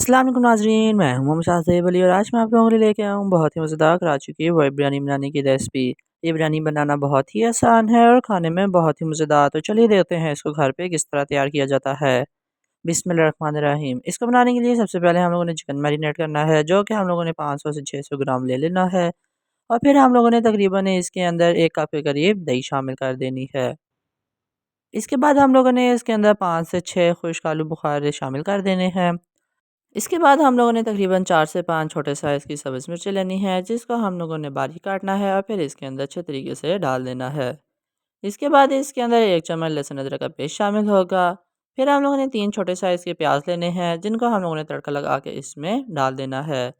अस्सलाम वालेकुम नाज़रीन, मैं हूं मोहम्मद शाहज़ेब अली और आज मैं आप लोगों के लिए लेके आया हूँ बहुत ही मज़ेदार कराची की वाइट बिरयानी बनाने की रेसिपी। ये बिरयानी बनाना बहुत ही आसान है और खाने में बहुत ही मज़ेदार। तो चलिए देखते हैं इसको घर पे किस तरह तैयार किया जाता है। बिस्मिल्लाहिर्रहमानिर्रहीम। इसको बनाने के लिए सबसे पहले हम लोगों ने चिकन मैरिनेट करना है, जो कि हम लोगों ने 500 से 600 ग्राम ले लेना है। और फिर हम लोगों ने तकरीबन इसके अंदर 1 कप के करीब दही शामिल कर देनी है। इसके बाद हम लोगों ने इसके अंदर 5 से 6 खुश्क आलू बुखारे शामिल कर देने हैं। इसके बाद हम लोगों ने तकरीबन 4 से 5 छोटे साइज़ की सब्ज़ मिर्चें लेनी है, जिसको हम लोगों ने बारीक काटना है और फिर इसके अंदर अच्छे तरीके से डाल देना है। इसके बाद इसके अंदर 1 चम्मच लहसुन अदरक का पेस्ट शामिल होगा। फिर हम लोगों ने 3 छोटे साइज़ के प्याज लेने हैं, जिनको हम लोगों ने तड़का लगा के इसमें डाल देना है।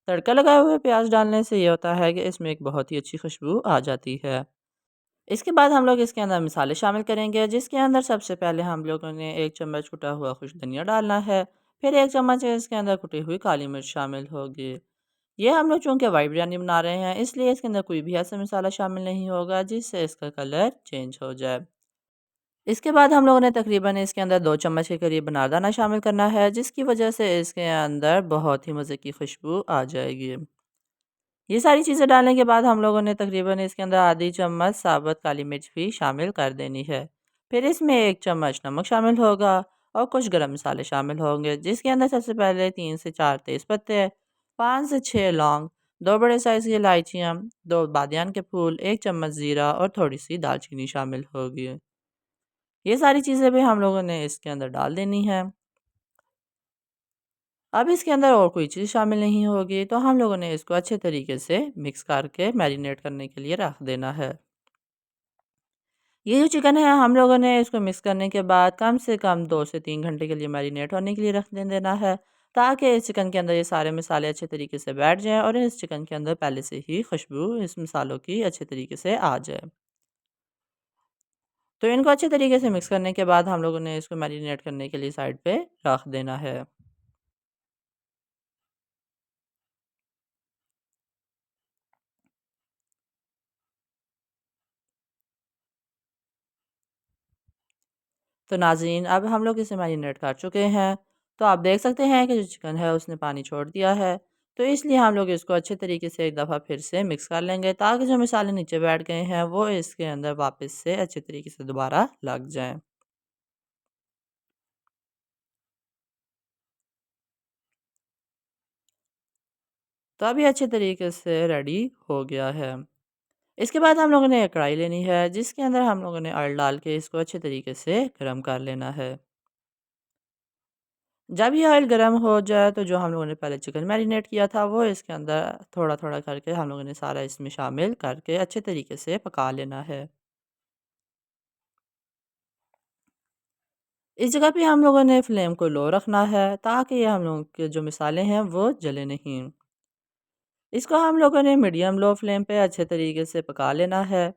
तड़का लगाए हुए प्याज डालने से ये होता है कि इसमें एक बहुत ही अच्छी खुशबू आ जाती है। इसके बाद हम लोग इसके अंदर मसाले शामिल करेंगे, जिसके अंदर सबसे पहले हम लोगों ने 1 चम्मच कुटा हुआ खुश्क धनिया डालना है। फिर 1 चम्मच इसके अंदर कुटी हुई काली मिर्च शामिल होगी। ये हम लोग चूँकि वाइट बिरयानी बना रहे हैं, इसलिए इसके अंदर कोई भी ऐसा मसाला शामिल नहीं होगा जिससे इसका कलर चेंज हो जाए। इसके बाद हम लोगों ने तकरीबन इसके अंदर 2 चम्मच के करीब अनारदाना शामिल करना है, जिसकी वजह से इसके अंदर बहुत ही मज़े की खुशबू आ जाएगी। ये सारी चीज़ें डालने के बाद हम लोगों ने तकरीबन इसके अंदर आधी चम्मच साबुत काली मिर्च भी शामिल कर देनी है। फिर इसमें 1 चम्मच नमक शामिल होगा और कुछ गरम मसाले शामिल होंगे, जिसके अंदर सबसे पहले 3 से 4 तेज़पत्ते, 5 से 6 लौंग, 2 बड़े साइज़ की इलायचियाँ, 2 बादियान के फूल, 1 चम्मच ज़ीरा और थोड़ी-सी दालचीनी शामिल होगी। ये सारी चीज़ें भी हम लोगों ने इसके अंदर डाल देनी है। अब इसके अंदर और कोई चीज़ शामिल नहीं होगी, तो हम लोगों ने इसको अच्छे तरीके से मिक्स करके मैरिनेट करने के लिए रख देना है। ये जो चिकन है हम लोगों ने इसको मिक्स करने के बाद कम से कम 2 से 3 घंटे के लिए मैरिनेट होने के लिए देना है, ताकि इस चिकन के अंदर ये सारे मसाले अच्छे तरीके से बैठ जाएँ और इस चिकन के अंदर पहले से ही खुशबू इस मसालों की अच्छे तरीके से आ जाए। तो इनको अच्छे तरीके से मिक्स करने के बाद हम लोगों ने इसको मैरिनेट करने के लिए साइड पे रख देना है। तो नाज़रीन अब हम लोग इसे मैरिनेट कर चुके हैं। तो आप देख सकते हैं कि जो चिकन है उसने पानी छोड़ दिया है। तो इसलिए हम लोग इसको अच्छे तरीके से एक दफ़ा फिर से मिक्स कर लेंगे, ताकि जो मसाले नीचे बैठ गए हैं वो इसके अंदर वापस से अच्छे तरीके से दोबारा लग जाएँ। तो अभी अच्छे तरीके से रेडी हो गया है। इसके बाद हम लोगों ने एक कढ़ाई लेनी है, जिसके अंदर हम लोगों ने ऑयल डाल के इसको अच्छे तरीके से गर्म कर लेना है। जब ये ऑयल गर्म हो जाए तो जो हम लोगों ने पहले चिकन मैरिनेट किया था वो इसके अंदर थोड़ा-थोड़ा करके हम लोगों ने सारा इसमें शामिल करके अच्छे तरीके से पका लेना है। इस जगह पे हम लोगों ने फ्लेम को लो रखना है, ताकि ये हम लोगों के जो मसाले हैं वो जले नहीं। इसको हम लोगों ने मीडियम लो फ्लेम पे अच्छे तरीके से पका लेना है।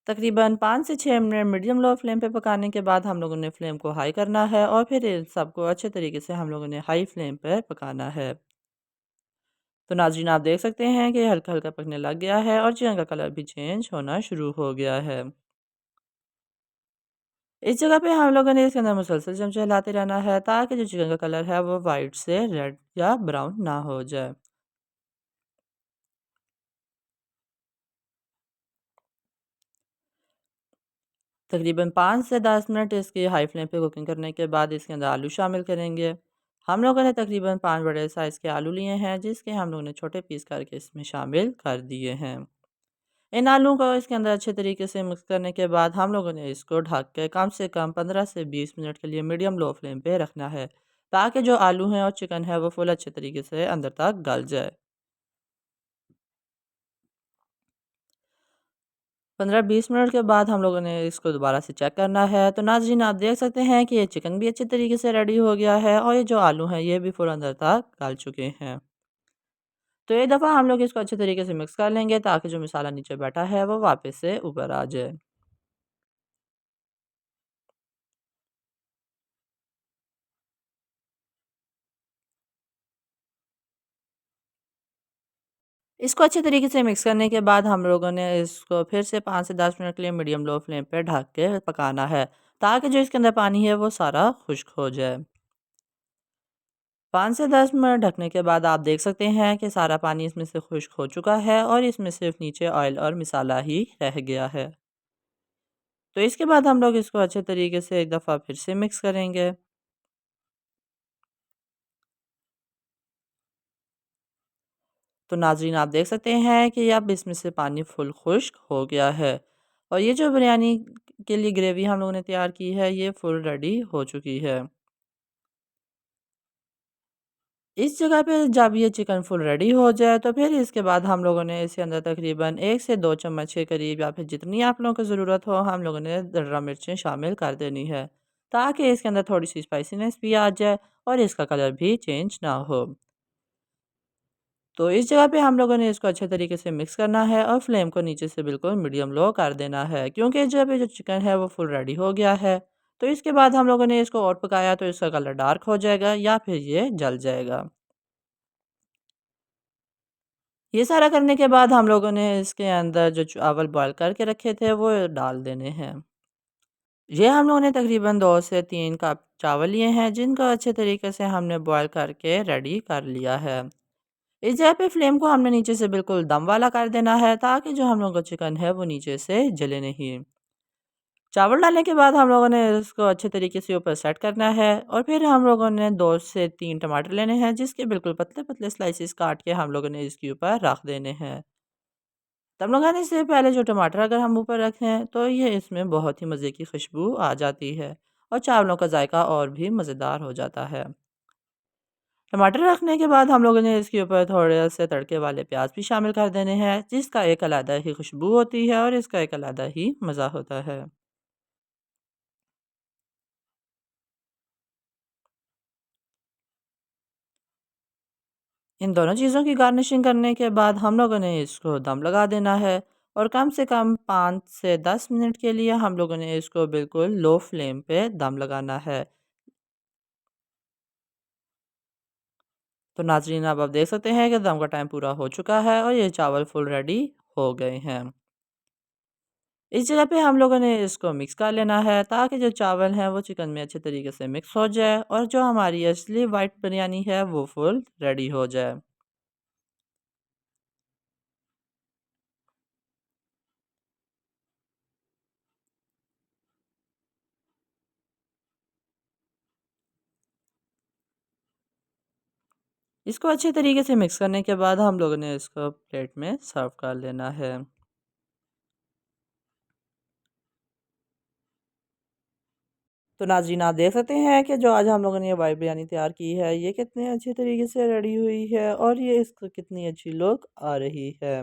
तकरीबन 5 से 6 मिनट मीडियम लो फ्लेम पे पकाने के बाद हम लोगों ने फ्लेम को हाई करना है और फिर इन सबको अच्छे तरीके से हम लोगों ने हाई फ्लेम पे पकाना है। तो नाज़रीन आप देख सकते हैं कि हल्का-हल्का पकने लग गया है और चिकन का कलर भी चेंज होना शुरू हो गया है। इस जगह पे हम लोगों ने इसके अंदर मुसलसल चमचे हिलाते रहना है, ताकि जो चिकन का कलर है वो वाइट से रेड या ब्राउन ना हो जाए। तकरीबन 5 से 10 मिनट इसकी हाई फ्लेम पे कुकिंग करने के बाद इसके अंदर आलू शामिल करेंगे। हम लोगों ने तकरीबन 5 बड़े साइज़ के आलू लिए हैं, जिसके हम लोगों ने छोटे पीस करके इसमें शामिल कर दिए हैं। इन आलूओं को इसके अंदर अच्छे तरीके से मिक्स करने के बाद हम लोगों ने इसको ढक के कम से कम 15 से 20 मिनट के लिए मीडियम लो फ्लेम पे रखना है, ताकि जो आलू हैं और चिकन है वो फुल अच्छे तरीके से अंदर तक गल जाए। 15-20 मिनट के बाद हम लोगों ने इसको दोबारा से चेक करना है। तो नाज़रीन आप देख सकते हैं कि ये चिकन भी अच्छे तरीके से रेडी हो गया है और ये जो आलू हैं ये भी फुल अंदर तक गल चुके हैं। तो एक दफ़ा हम लोग इसको अच्छे तरीके से मिक्स कर लेंगे, ताकि जो मसाला नीचे बैठा है वो वापस से ऊपर आ जाए। इसको अच्छे तरीके से मिक्स करने के बाद हम लोगों ने इसको फिर से 5 से 10 मिनट के लिए मीडियम लो फ्लेम पे ढक के पकाना है, ताकि जो इसके अंदर पानी है वो सारा खुश्क हो जाए। 5 से 10 मिनट ढकने के बाद आप देख सकते हैं कि सारा पानी इसमें से खुश्क हो चुका है और इसमें सिर्फ नीचे ऑयल और मसाला ही रह गया है। तो इसके बाद हम लोग इसको अच्छे तरीके से एक दफ़ा फिर से मिक्स करेंगे। तो नाज़रीन आप देख सकते हैं कि अब इसमें से पानी फुल खुश्क हो गया है और ये जो बिरयानी के लिए ग्रेवी हम लोगों ने तैयार की है ये फुल रेडी हो चुकी है। इस जगह पे जब ये चिकन फुल रेडी हो जाए तो फिर इसके बाद हम लोगों ने इसके अंदर तकरीबन 1 से 2 चम्मच के करीब या फिर जितनी आप लोगों को ज़रूरत हो हम लोगों ने दर्रा मिर्चें शामिल कर देनी है, ताकि इसके अंदर थोड़ी-सी स्पाइसीनेस भी आ जाए और इसका कलर भी चेंज ना हो। तो इस जगह पे हम लोगों ने इसको अच्छे तरीके से मिक्स करना है और फ्लेम को नीचे से बिल्कुल मीडियम लो कर देना है, क्योंकि जब ये जो चिकन है वो फुल रेडी हो गया है। तो इसके बाद हम लोगों ने इसको और पकाया तो इसका कलर डार्क हो जाएगा या फिर ये जल जाएगा। ये सारा करने के बाद हम लोगों ने इसके अंदर जो चावल बॉयल करके रखे थे वो डाल देने हैं। ये हम लोगों ने तकरीबन 2 से 3 कप चावल लिए हैं, जिनको अच्छे तरीके से हमने बॉयल करके रेडी कर लिया है। इस जगह पे फ्लेम को हमने नीचे से बिल्कुल दम वाला कर देना है, ताकि जो हम लोगों का चिकन है वो नीचे से जले नहीं। चावल डालने के बाद हम लोगों ने इसको अच्छे तरीके से ऊपर सेट करना है और फिर हम लोगों ने 2 से 3 टमाटर लेने हैं, जिसके बिल्कुल पतले-पतले स्लाइसेस काट के हम लोगों ने इसके ऊपर रख देने हैं। दम लगाने से पहले जो टमाटर अगर हम ऊपर रखें तो ये इसमें बहुत ही मज़े की खुशबू आ जाती है और चावलों का जायका और भी मज़ेदार हो जाता है। टमाटर रखने के बाद हम लोगों ने इसके ऊपर थोड़े से तड़के वाले प्याज भी शामिल कर देने हैं, जिसका एक अलग ही खुशबू होती है और इसका एक अलग ही मज़ा होता है। इन दोनों चीज़ों की गार्निशिंग करने के बाद हम लोगों ने इसको दम लगा देना है और कम से कम 5 से 10 मिनट के लिए हम लोगों ने इसको बिल्कुल लो फ्लेम पे दम लगाना है। तो नाज़रीन अब आप देख सकते हैं कि दम का टाइम पूरा हो चुका है और ये चावल फुल रेडी हो गए हैं। इस जगह पे हम लोगों ने इसको मिक्स कर लेना है, ताकि जो चावल हैं वो चिकन में अच्छे तरीके से मिक्स हो जाए और जो हमारी असली वाइट बिरयानी है वो फुल रेडी हो जाए। इसको अच्छे तरीके से मिक्स करने के बाद हम लोगों ने इसको प्लेट में सर्व कर लेना है। तो नाज़रीन आप देख सकते हैं कि जो आज हम लोगों ने ये वाइट बिरयानी तैयार की है ये कितने अच्छे तरीके से रेडी हुई है और ये इसको कितनी अच्छी लुक आ रही है।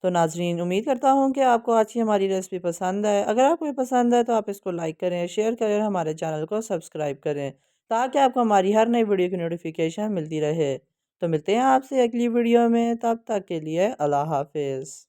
तो नाज़रीन उम्मीद करता हूँ कि आपको आज की हमारी रेसिपी पसंद आए। अगर आपको ये पसंद है तो आप इसको लाइक करें, शेयर करें, हमारे चैनल को सब्सक्राइब करें, ताकि आपको हमारी हर नई वीडियो की नोटिफिकेशन मिलती रहे। तो मिलते हैं आपसे अगली वीडियो में, तब तक के लिए अल्लाह हाफ़िज़।